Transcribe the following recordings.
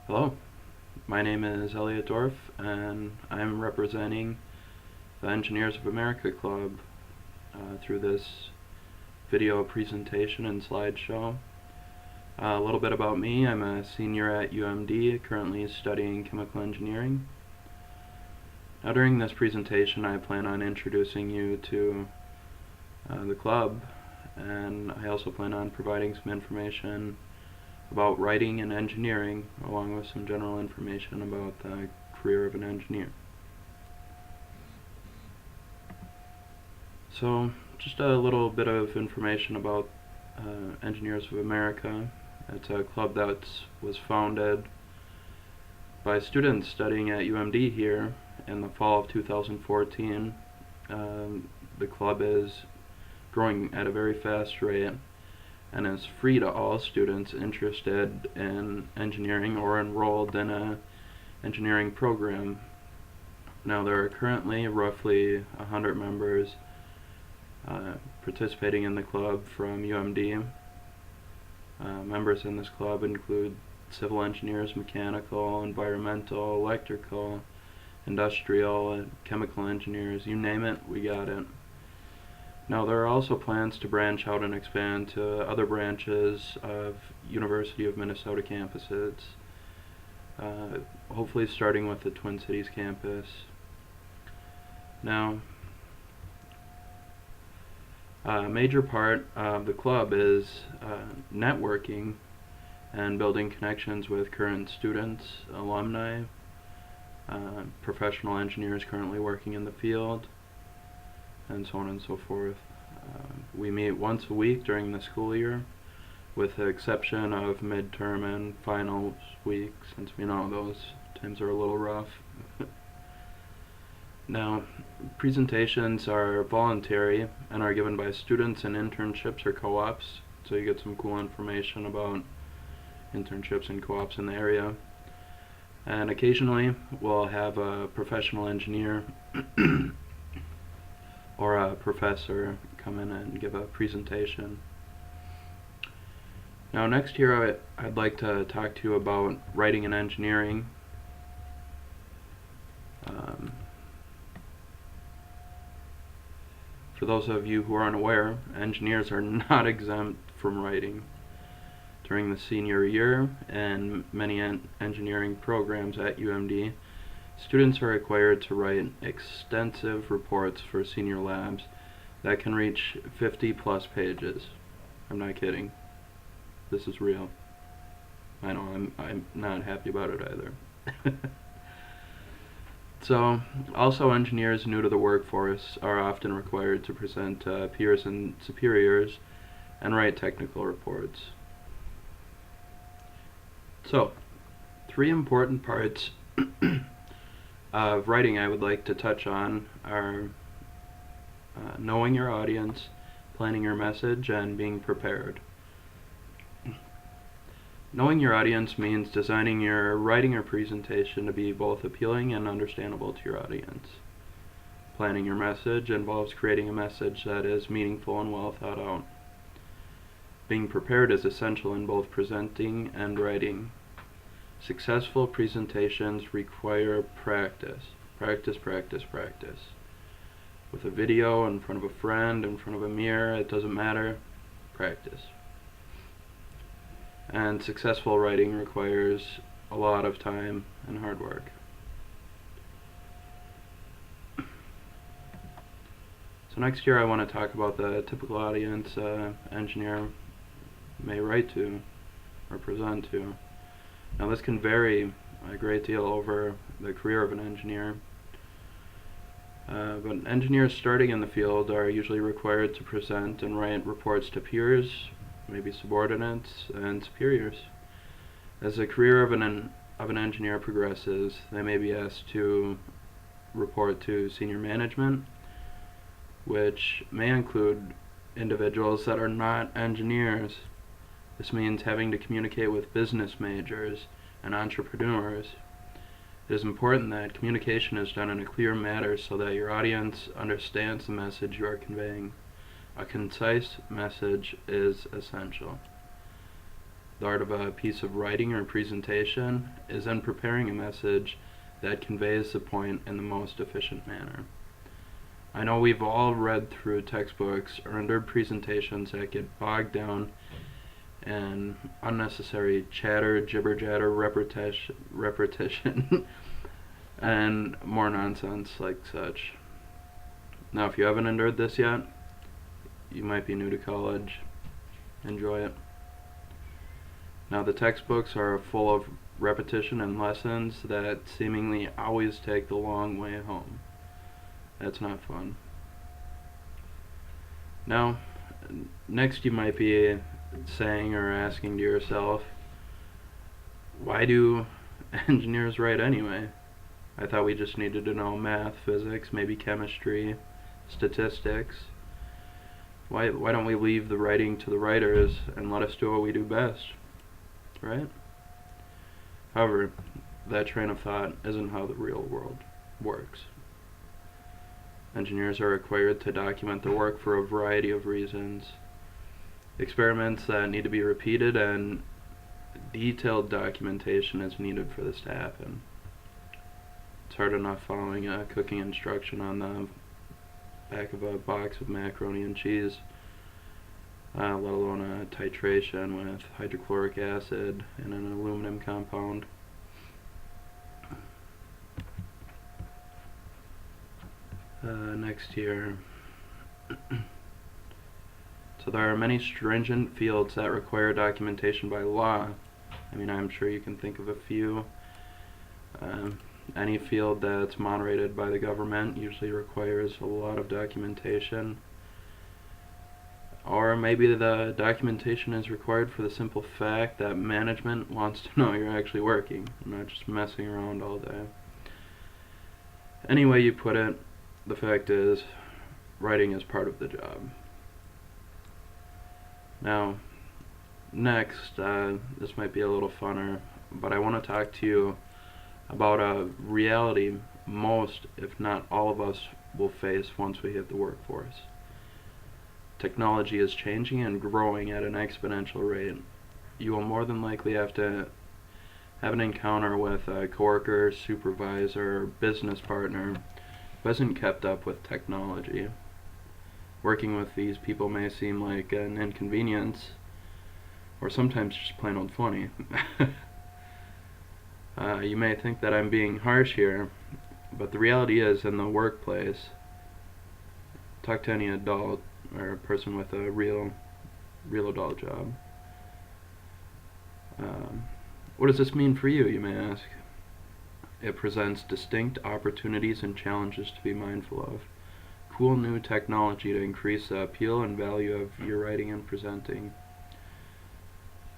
Hello, my name is Elliot Dorff, and I'm representing the Engineers of America Club through this video presentation and slideshow. A little bit about me: I'm a senior at UMD, currently studying chemical engineering. Now, during this presentation, I plan on introducing you to the club, and I also plan on providing some information about writing and engineering, along with some general information about the career of an engineer. So, just a little bit of information about Engineers of America. It's a club that was founded by students studying at UMD here in the fall of 2014. The club is growing at a very fast rate and is free to all students interested in engineering or enrolled in an engineering program. Now, there are currently roughly 100 members participating in the club from UMD. Members in this club include civil engineers, mechanical, environmental, electrical, industrial, chemical engineers, you name it, we got it. Now, there are also plans to branch out and expand to other branches of University of Minnesota campuses, hopefully starting with the Twin Cities campus. Now, a major part of the club is networking and building connections with current students, alumni, professional engineers currently working in the field, and so on and so forth. We meet once a week during the school year, with the exception of midterm and finals week, since we know those times are a little rough. Now, presentations are voluntary and are given by students in internships or co-ops, so you get some cool information about internships and co-ops in the area. And occasionally we'll have a professional engineer or a professor come in and give a presentation. Now, next year I'd like to talk to you about writing and engineering. For those of you who are unaware, engineers are not exempt from writing. During the senior year and many engineering programs at UMD, students are required to write extensive reports for senior labs that can reach 50 plus pages. I'm not kidding. This is real. I know I'm not happy about it either. So, also engineers new to the workforce are often required to present peers and superiors and write technical reports. So, 3 important parts of writing I would like to touch on are knowing your audience, planning your message, and being prepared. Knowing your audience means designing your writing or presentation to be both appealing and understandable to your audience. Planning your message involves creating a message that is meaningful and well thought out. Being prepared is essential in both presenting and writing. Successful presentations require practice. Practice, practice, practice. With a video, in front of a friend, in front of a mirror, it doesn't matter. Practice. And successful writing requires a lot of time and hard work. So next year I want to talk about the typical audience engineer may write to or present to. Now, this can vary a great deal over the career of an engineer, but engineers starting in the field are usually required to present and write reports to peers, maybe subordinates, and superiors. As the career of an engineer progresses, they may be asked to report to senior management, which may include individuals that are not engineers. This means having to communicate with business majors and entrepreneurs. It is important that communication is done in a clear manner so that your audience understands the message you are conveying. A concise message is essential. The art of a piece of writing or presentation is in preparing a message that conveys the point in the most efficient manner. I know we've all read through textbooks or endured presentations that get bogged down in unnecessary chatter, jibber-jatter, repetition, and more nonsense like such. Now, if you haven't endured this yet, you might be new to college. Enjoy it. Now, the textbooks are full of repetition and lessons that seemingly always take the long way home. That's not fun. Now, next you might be saying or asking to yourself, why do engineers write anyway? I thought we just needed to know math, physics, maybe chemistry, statistics. Why don't we leave the writing to the writers and let us do what we do best, right? However, that train of thought isn't how the real world works. Engineers are required to document their work for a variety of reasons. Experiments that need to be repeated, and detailed documentation is needed for this to happen. It's hard enough following a cooking instruction on the back of a box of macaroni and cheese, let alone a titration with hydrochloric acid and an aluminum compound. Next here. So there are many stringent fields that require documentation by law. I mean, I'm sure you can think of a few. Any field that's moderated by the government usually requires a lot of documentation. Or maybe the documentation is required for the simple fact that management wants to know you're actually working, not just messing around all day. Any way you put it, the fact is, writing is part of the job. Now, next, this might be a little funner, but I want to talk to you about a reality most, if not all of us, will face once we hit the workforce. Technology is changing and growing at an exponential rate. You will more than likely have to have an encounter with a coworker, supervisor, or business partner who hasn't kept up with technology. Working with these people may seem like an inconvenience, or sometimes just plain old funny. You may think that I'm being harsh here, but the reality is, in the workplace, talk to any adult or a person with a real adult job. What does this mean for you, you may ask? It presents distinct opportunities and challenges to be mindful of. Cool new technology to increase the appeal and value of your writing and presenting.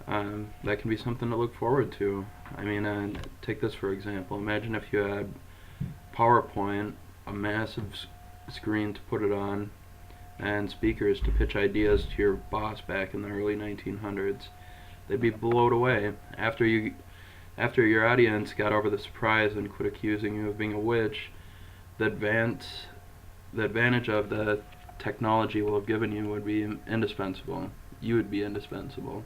That can be something to look forward to. I mean, take this for example. Imagine if you had PowerPoint, a massive screen to put it on, and speakers to pitch ideas to your boss back in the early 1900s. They'd be blown away. After your audience got over the surprise and quit accusing you of being a witch, the advantage of the technology will have given you would be indispensable. You would be indispensable.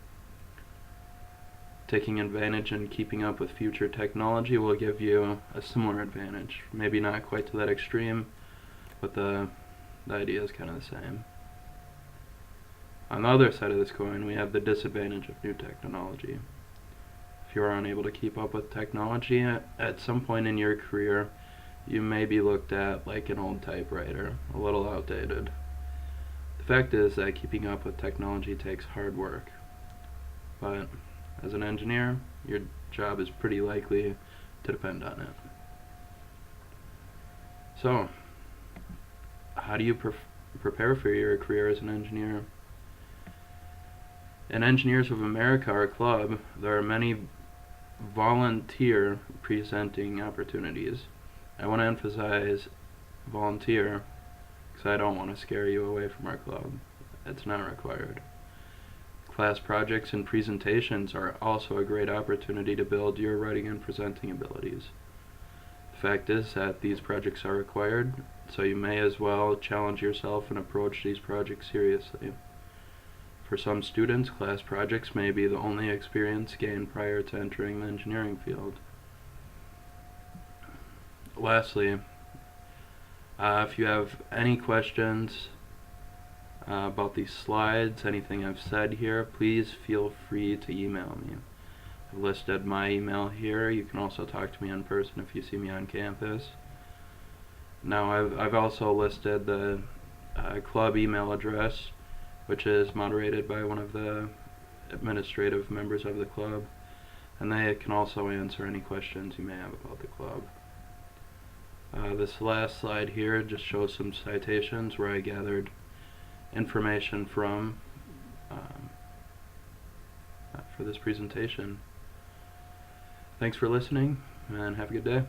Taking advantage and keeping up with future technology will give you a similar advantage. Maybe not quite to that extreme, but the idea is kind of the same. On the other side of this coin, we have the disadvantage of new technology. If you are unable to keep up with technology at some point in your career, you may be looked at like an old typewriter, a little outdated. The fact is that keeping up with technology takes hard work. But as an engineer, your job is pretty likely to depend on it. So, how do you prepare for your career as an engineer? In Engineers of America, our club, there are many volunteer presenting opportunities. I want to emphasize volunteer because I don't want to scare you away from our club. It's not required. Class projects and presentations are also a great opportunity to build your writing and presenting abilities. The fact is that these projects are required, so you may as well challenge yourself and approach these projects seriously. For some students, class projects may be the only experience gained prior to entering the engineering field. Lastly, if you have any questions about these slides, anything I've said here, please feel free to email me. I've listed my email here. You can also talk to me in person if you see me on campus. Now I've also listed the club email address, which is moderated by one of the administrative members of the club, and they can also answer any questions you may have about the club. This last slide here just shows some citations where I gathered information from for this presentation. Thanks for listening, and have a good day.